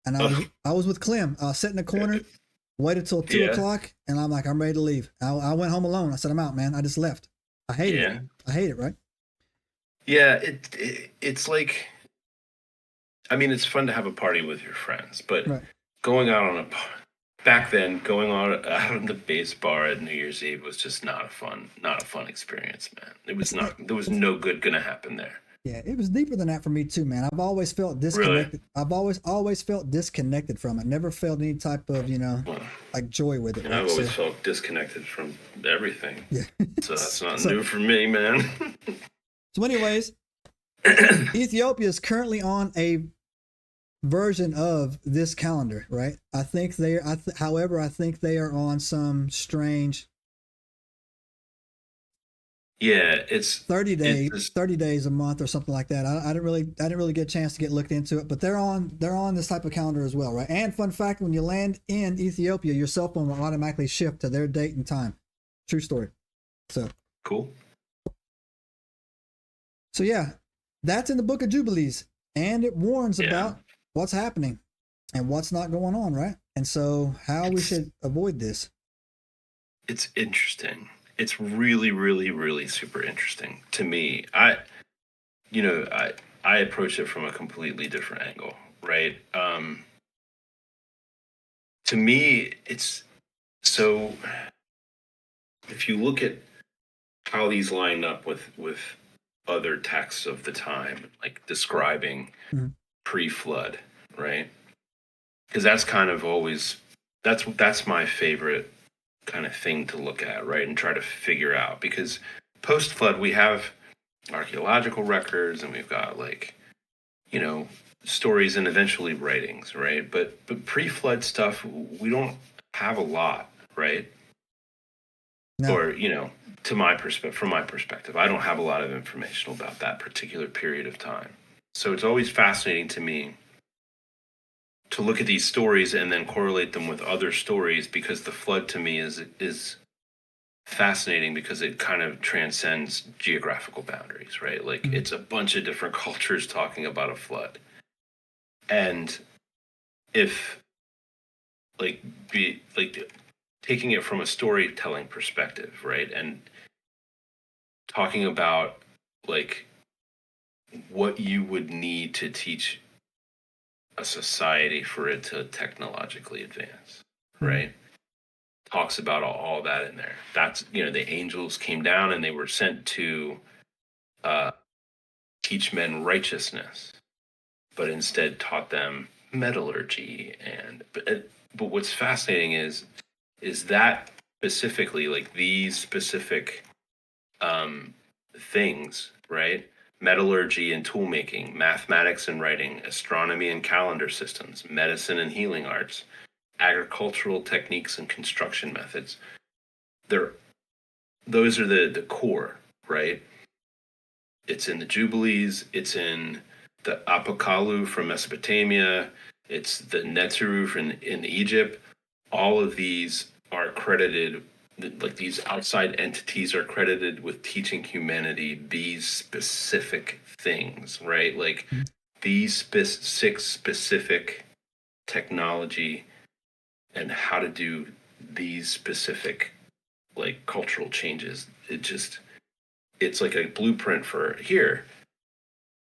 and Ugh, I was with Clem. I was sitting in the corner, waited till two yeah, o'clock, and I'm like, I'm ready to leave. I went home alone. I said, I'm out, man. I just left. I hated it. yeah, I hate it, right? yeah. It's like, I mean, it's fun to have a party with your friends, but Right. going out on a back then, going on out on the base bar at New Year's Eve was just not a fun experience, man. It was It's not. There was it's no good gonna happen there. yeah, it was deeper than that for me too, man. I've always felt Really. disconnected. I've always felt disconnected from it. Never felt any type of, Well, like joy with it, and I've right? always So felt disconnected from everything, yeah. so that's not so new for me, man. so anyways, Ethiopia is currently on a version of this calendar, right? I think they however, I think they are on some strange Yeah, it's 30 it's day just 30 days a month or something like that. I didn't really get a chance to get looked into it, but they're on this type of calendar as well, right? And fun fact, when you land in Ethiopia, your cell phone will automatically shift to their date and time. True story. So cool. so yeah, that's in the Book of Jubilees, and it warns Yeah, about what's happening and what's not going on, right? And so how we it's should avoid this. it's interesting. It's really, really, really super interesting to me. I approach it from a completely different angle, right? To me, it's so if you look at how these line up with other texts of the time, like describing Mhm. pre-flood, right? Because that's kind of always that's my favorite kind of thing to look at, right? And try to figure out because post-flood we have archaeological records and we've got like, you know, stories and eventually writings, right? But pre-flood stuff we don't have a lot, right? No. Or, to my perspective, from my perspective, I don't have a lot of information about that particular period of time. So it's always fascinating to me to look at these stories and then correlate them with other stories because the flood to me is fascinating because it kind of transcends geographical boundaries, right? Like Mhm. it's a bunch of different cultures talking about a flood. And if like be like taking it from a storytelling perspective, right? And talking about like what you would need to teach a society for it to technologically advance, Mhm. right? Talks about all that in there. That's, the angels came down and they were sent to uh, teach men righteousness, but instead taught them metallurgy. But what's fascinating is that specifically, like these specific things, right? Metallurgy and tool making, mathematics and writing, astronomy and calendar systems, medicine and healing arts, agricultural techniques and construction methods. They're those are the core, right? It's in the Jubilees, it's in the Apokali from Mesopotamia, it's the Neteru in Egypt. All of these are credited, like these outside entities are credited with teaching humanity these specific things, right? Like these six specific technology and how to do these specific like cultural changes. It's like a blueprint for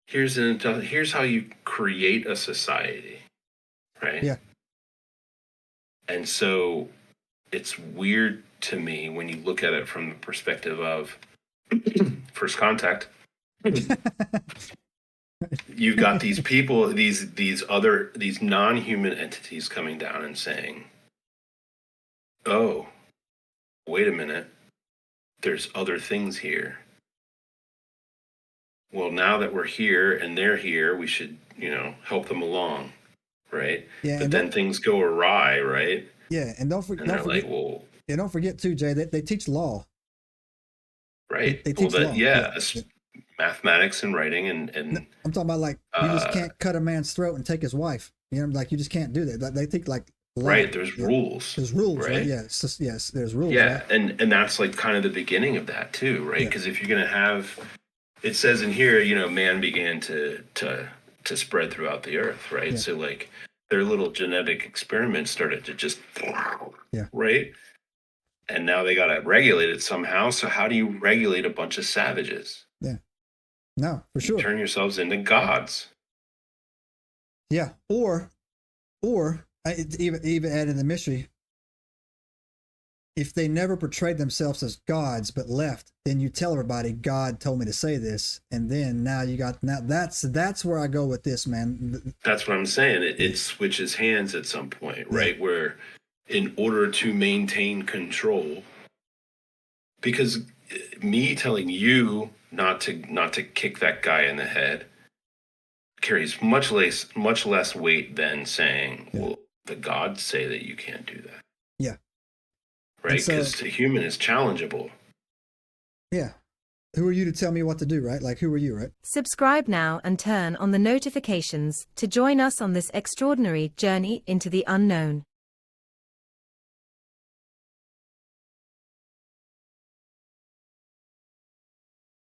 here's how you create a society, right? Yeah. And so it's weird to me when you look at it from the perspective of first contact. You've got these people, these non-human entities coming down and saying, "Oh, wait a minute, there's other things here. Well, now that we're here and they're here, we should, help them along, right?" Yeah, But and then things go awry, right? And don't they're like, forget "Well, yeah, don't forget too, Jay, that they teach law. right. They Well, teach that law. yeah, Yeah. Yeah. mathematics and writing No, and I'm talking about like you just uh, can't cut a man's throat and take his wife. You know, like you just can't do that. Like, they think like law. right. There's Yeah. rules, There's rules, right? right? Yeah. It's just, yes, there's rules, right? Yeah, and that's like kind of the beginning of that too, right? Yeah. Because if you're gonna have, it says in here, man began to spread throughout the earth, right? Yeah. So like their little genetic experiments started to just, Yeah. right? And now they got to regulate it somehow. So how do you regulate a bunch of savages? Yeah. No, for You sure. turn yourselves into gods. Yeah. Or even add in the mystery. If they never portrayed themselves as gods but left, then you tell everybody God told me to say this, and then now that's where I go with this, man. That's what I'm saying. It switches hands at some point, right? Where in order to maintain control, because me telling you not to kick that guy in the head carries much less weight than saying, well, the gods say that you can't do that. Yeah. Right? Because the human is challengeable. Yeah. Who are you to tell me what to do, right? Like, who are you, right? Subscribe now and turn on the notifications to join us on this extraordinary journey into the unknown.